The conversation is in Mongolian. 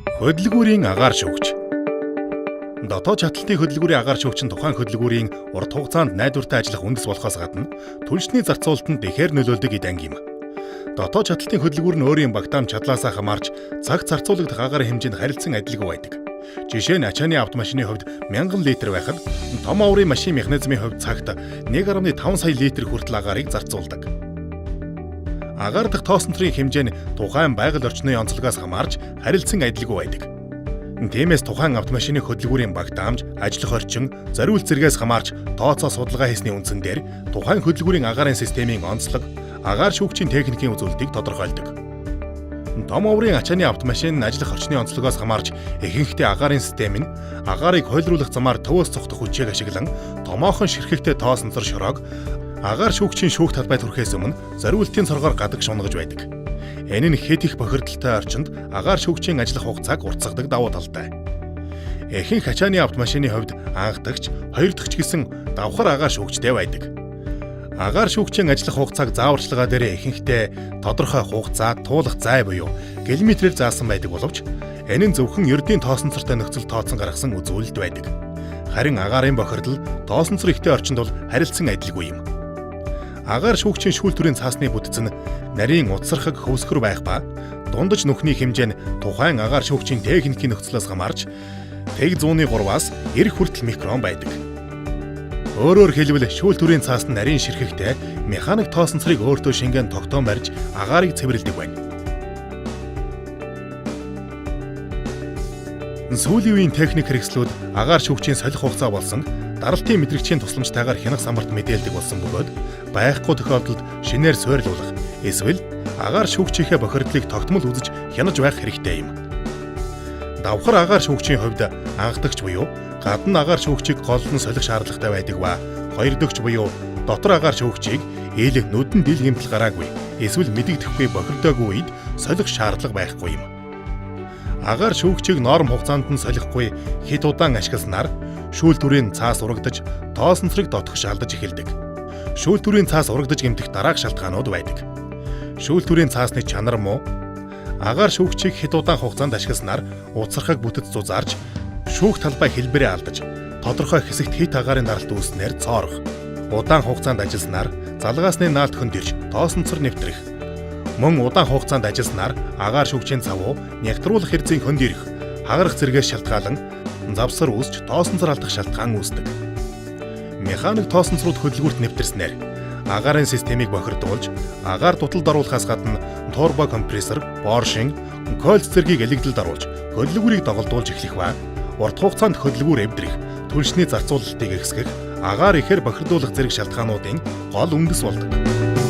Хөдөлгүүрийн агаар шүүгч. Дотоод чатлалтын хөдөлгүүрийн агаар шүүгч нь тухайн хөдөлгүүрийн урт хугацаанд найдвартай ажиллах үндэс болохоос гадна түлшний зарцуулалтанд ихээр нөлөөлдөг эд анги юм. Дотоод чатлалтын хөдөлгүүр нь өөрийн багтаамж чадлаасаа хамаарч цагт зарцуулагдах агаарын хэмжээнд харилцан адилгүй байдаг. Жишээ нь ачааны автомашины хувьд 1000 литр байхад том аврын машин механизмын хувьд цагт 1.5 сая литр хүртэл агарыг зарцуулдаг. Агаар дахь тоосонцрын хэмжээ нь тухайн байгаль орчны онцлогоос хамаарч харилцан адилгүй байдаг. Тиймээс тухайн автомашины хөдөлгүүрийн багтаамж, ажиллах орчин, зориулт зэргээс хамаарч тооцоо судалгаа хийсний үндсэн дээр тухайн хөдөлгүүрийн агаарын системийн онцлог, агаар шүүгчийн техникийн үзүүлэлтийг тодорхойлдог. Том оврын ачааны автомашин ажиллах орчны онцлогоос хамаарч ихэнхдээ агаарын систем нь агарыг хойлруулах замаар төвөөс цогтох хүчийг ашиглан томоохон ширхэгтэй тоосонцор шороог агаар шүүгчийн шүүх талбайд хүрэхээс өмнө зориултын цоргоор гадаг шунагж байдаг. Энэ нь хэд их бохирдолтой орчинд агаар шүүгчийн ажиллах хугацааг уртсгадаг давуу талтай. Ихэнх ачааны автомашины хувьд анх дахьч, хоёр дахьч гэсэн давхар агаар шүүгчтэй байдаг. Агаар шүүгчийн ажиллах хугацааг зааварчилгаа дээр ихэнхдээ тодорхой хугацаа, туулах зай буюу километрээр заасан байдаг боловч энэ нь зөвхөн ердийн тоосонцортой нөхцөл тооцсон гаргасан үзүүлэлт байдаг. Харин агаарын бохирдол тоосонцор ихтэй орчинд бол харилцан адилгүй юм. Агаар шүүгчийн шүүл төрийн цаасны бүтц нь нарийн утсархаг хөвсгөр байх ба дундаж нүхний хэмжээ нь тухайн агаар шүүгчийн техникийн нөхцлөөс хамаарч тэг 103-аас 90 хүртэл микрон байдаг. Өөрөөр хэлбэл шүүл төрийн цаас нь нарийн ширхэгтэй механик тоосонцрыг өөртөө шингэн тогтоон барьж агаарыг цэвэрлэдэг байна. Сүүлийн үеийн техник хэрэгслүүд агаар шүүгчийн солих хугацаа болсон даралтын мэдрэгчийн тусламжтайгаар хянах самбарт мэдээлдэг болсон бөгөөд байхгүй тохиолдолд шинээр суйрлуулах эсвэл агаар шүүгчийнхээ бохирдлыг тогтмол үзэж хянаж байх хэрэгтэй юм. Давхар агаар шүүгчийн хувьд анхдагч буюу гадна агаар шүүгчийг голлон солих шаардлагатай байдаг ба хоёр дахьч буюу дотор агаар шүүгчийг ил нүдэн дил гэмтэл гараагүй эсвэл мэдэгдэхгүй бохирдоогүй үед солих шаардлага байхгүй юм. Агаар шүүгчийг норм хугацаанд нь солихгүй хэд удаан ашигласнаар шүүл төрийн цаас урагдаж тоосонцрыг дотгош алдаж эхэлдэг. Шүүл төрийн цаас урагдаж гэмтэх дараах шалтгаанууд байдаг. Шүүл төрийн цаасны чанар муу, агаар шүүгчийг хэд удаан хугацаанд ашигласнаар утсархаг бүтэц зузаарч шүүх талбай хэлбэрээ алдаж тодорхой хэсэгт хит агаарын даралт үүснээр цоорох, удаан хугацаанд ажилласнаар залгаасны наалт хөндөрч тоосонцор нэвтрэх, мөн удаан хугацаанд ажилласнаар агаар шүүгчийн цавуу нягтруулах хэрцийн хөнд ирэх, хагарах зэргээс шалтгаалan завсар үүсч тоосонцор алдах шалтгаан үүсдэг. Механик тоосонцрууд хөдөлгүүрт нэвтэрснээр агаарын системийг бохирдуулж, агаар дуталд оруулахаас гадна турбо компрессор, боршин, кольц зэргийг элэгдэлд оруулж, хөдөлгүүрийг доголдуулж эхлэх ба урт хугацаанд хөдөлгүүр эвдрэх, түлшний зарцуулалтыг ихсгэх, агаар ихээр бохирдуулах зэрэг шалтгаануудын гол үндэс болдог.